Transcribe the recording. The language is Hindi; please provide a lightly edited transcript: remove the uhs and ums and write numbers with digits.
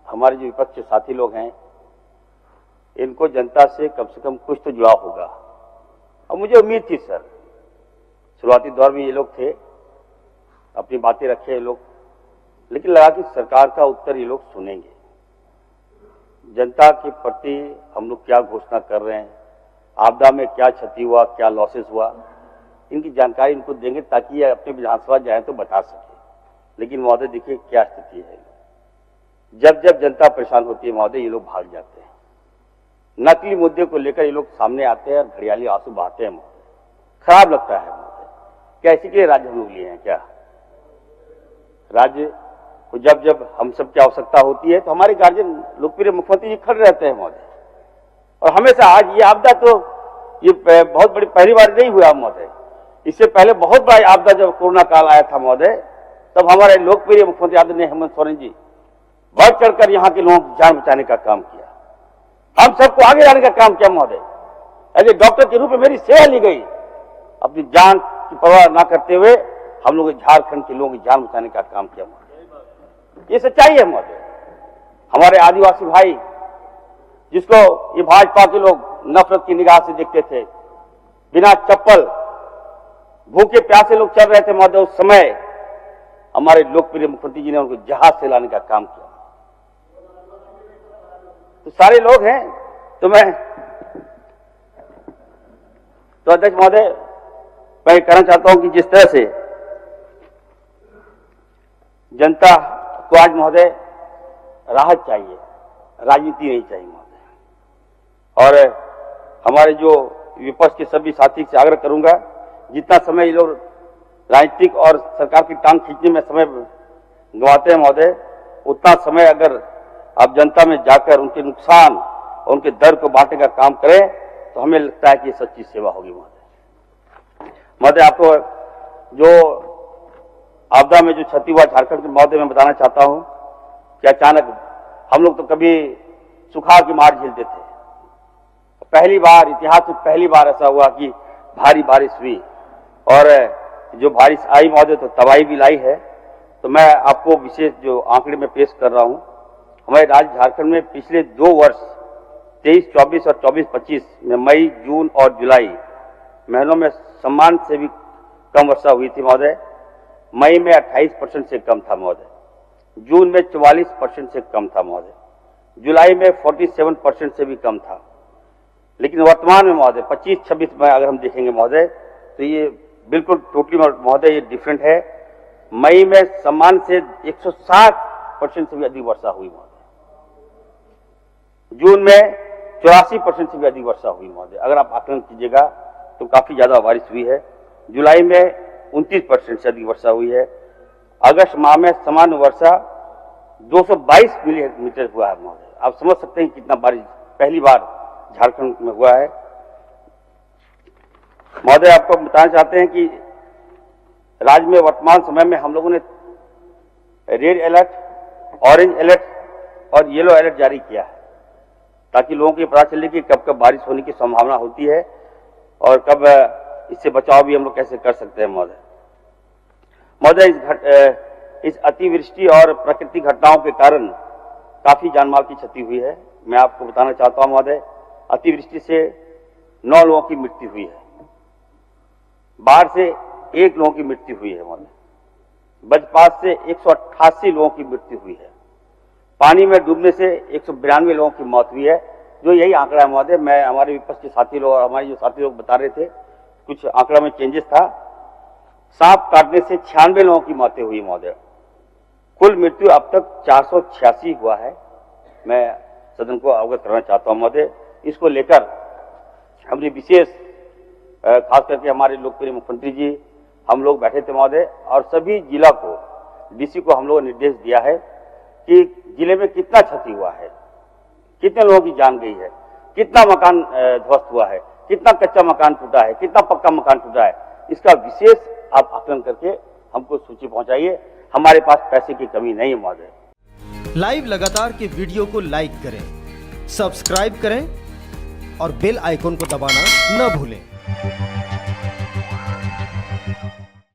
हमारे जो विपक्ष के साथी लोग हैं, इनको जनता से कम कुछ तो जुड़ाव होगा। और मुझे उम्मीद थी सर, शुरुआती दौर में ये लोग थे, अपनी बातें रखे ये लोग, लेकिन लगा कि सरकार का उत्तर ये लोग सुनेंगे। जनता के प्रति हम लोग क्या घोषणा कर रहे हैं, आपदा में क्या क्षति हुआ, क्या लॉसेस हुआ, इनकी जानकारी इनको देंगे ताकि ये अपने विधानसभा जाए तो बता सके। लेकिन महोदय देखिए क्या स्थिति है, जब जब जनता परेशान होती है महोदय, ये लोग भाग जाते हैं। नकली मुद्दे को लेकर ये लोग सामने आते हैं और घड़ियाली आंसू बहाते हैं महोदय। खराब लगता है महोदय। क्या इसी के लिए राज्य हम लोग लिए हैं क्या? राज्य को जब जब हम सब की आवश्यकता होती है तो हमारे गार्जियन लोकप्रिय मुख्यमंत्री जी खड़े रहते हैं महोदय। और हमेशा आज ये आपदा तो ये बहुत बड़ी पहली बार नहीं हुआ महोदय। इससे पहले बहुत बड़ा आपदा जब कोरोना काल आया था महोदय, तब हमारे लोकप्रिय मुख्यमंत्री आदरणीय हेमंत सोरेन जी बढ़ चढ़कर यहाँ के लोगों की जान बचाने का काम किया, हम सबको आगे लाने का काम किया महोदय। एज ए डॉक्टर के रूप में मेरी सेवा ली गई, अपनी जान की परवाह न करते हुए हम लोग झारखंड के लोगों की जान बचाने का काम किया महोदय। ये सच्चाई है महोदय। हमारे आदिवासी भाई जिसको ये भाजपा के लोग नफरत की निगाह से देखते थे, बिना चप्पल भूखे प्यासे लोग चल रहे थे महोदय, उस समय हमारे लोकप्रिय मुख्यमंत्री जी ने उनको जहाज से लाने का काम किया। तो सारे लोग हैं। तो मैं तो अध्यक्ष महोदय मैं कहना चाहता हूं कि जिस तरह से जनता को आज महोदय राहत चाहिए, राजनीति नहीं चाहिए महोदय। और हमारे जो विपक्ष के सभी साथी से आग्रह करूंगा, जितना समय ये लोग राजनीतिक और सरकार की टांग खींचने में समय गंवाते हैं महोदय, उतना समय अगर आप जनता में जाकर उनके नुकसान और उनके दर्द को बांटने का काम करें तो हमें लगता है कि ये सच्ची सेवा होगी महोदय। महोदय आपको जो आपदा में जो क्षति हुआ झारखंड के महोदय मैं बताना चाहता हूं कि अचानक हम लोग तो कभी सुखाड़ की मार झेलते थे, पहली बार इतिहास में पहली बार ऐसा हुआ कि भारी बारिश हुई और जो बारिश आई महोदय तो तबाही भी लाई है। तो मैं आपको विशेष जो आंकड़े में पेश कर रहा हूं, हमारे राज्य झारखंड में पिछले 2 वर्ष 23-24 और 24-25 में मई, जून और जुलाई महीनों में सम्मान से भी कम वर्षा हुई थी महोदय। मई में 28% से कम था महोदय, जून में 44% से कम था महोदय, जुलाई में 47% से भी कम था। लेकिन वर्तमान में महोदय 25-26 में अगर हम देखेंगे महोदय तो ये बिल्कुल टोटली महोदय ये डिफरेंट है। मई में सम्मान से 160% से भी अधिक वर्षा हुई महोदय, जून में 84% से भी अधिक वर्षा हुई महोदय। अगर आप आकलन कीजिएगा तो काफी ज्यादा बारिश हुई है। जुलाई में 29% से अधिक वर्षा हुई है। अगस्त माह में सामान्य वर्षा 222 मिलीमीटर हुआ है महोदय। आप समझ सकते हैं कितना बारिश पहली बार झारखंड में हुआ है महोदय। आपको बताना चाहते हैं कि राज्य में वर्तमान समय में हम लोगों ने रेड अलर्ट, ऑरेंज अलर्ट और येलो अलर्ट जारी किया है ताकि लोगों को पता चले कि कब कब बारिश होने की संभावना होती है और कब इससे बचाव भी हम लोग कैसे कर सकते हैं महोदय। इस अतिवृष्टि और प्राकृतिक घटनाओं के कारण काफी जानमाल की क्षति हुई है। मैं आपको बताना चाहता हूं महोदय, अतिवृष्टि से 9 लोगों की मृत्यु हुई है, बाढ़ से 1 लोगों की मृत्यु हुई है महोदय, वज्रपात से 188 लोगों की मृत्यु हुई है, पानी में डूबने से 192 लोगों की मौत हुई है। जो यही आंकड़ा है महोदय। मैं हमारे विपक्ष के साथी लोग और हमारे जो साथी लोग बता रहे थे, कुछ आंकड़ा में चेंजेस था। सांप काटने से 96 लोगों की मौतें हुई महोदय। कुल मृत्यु अब तक 486 हुआ है। मैं सदन को अवगत करना चाहता हूं महोदय। इसको लेकर हमने विशेष खास करके हमारे लोकप्रिय मुख्यमंत्री जी हम लोग बैठे थे महोदय और सभी जिला को, डीसी को हम लोगों ने निर्देश दिया है कि जिले में कितना क्षति हुआ है, कितने लोगों की जान गई है, कितना मकान ध्वस्त हुआ है, कितना कच्चा मकान टूटा है, कितना पक्का मकान टूटा है, इसका विशेष आप आकलन करके हमको सूची पहुंचाइए। हमारे पास पैसे की कमी नहीं है महोदय। लाइव लगातार के वीडियो को लाइक करें, सब्सक्राइब करें और बेल आइकन को दबाना न भूलें।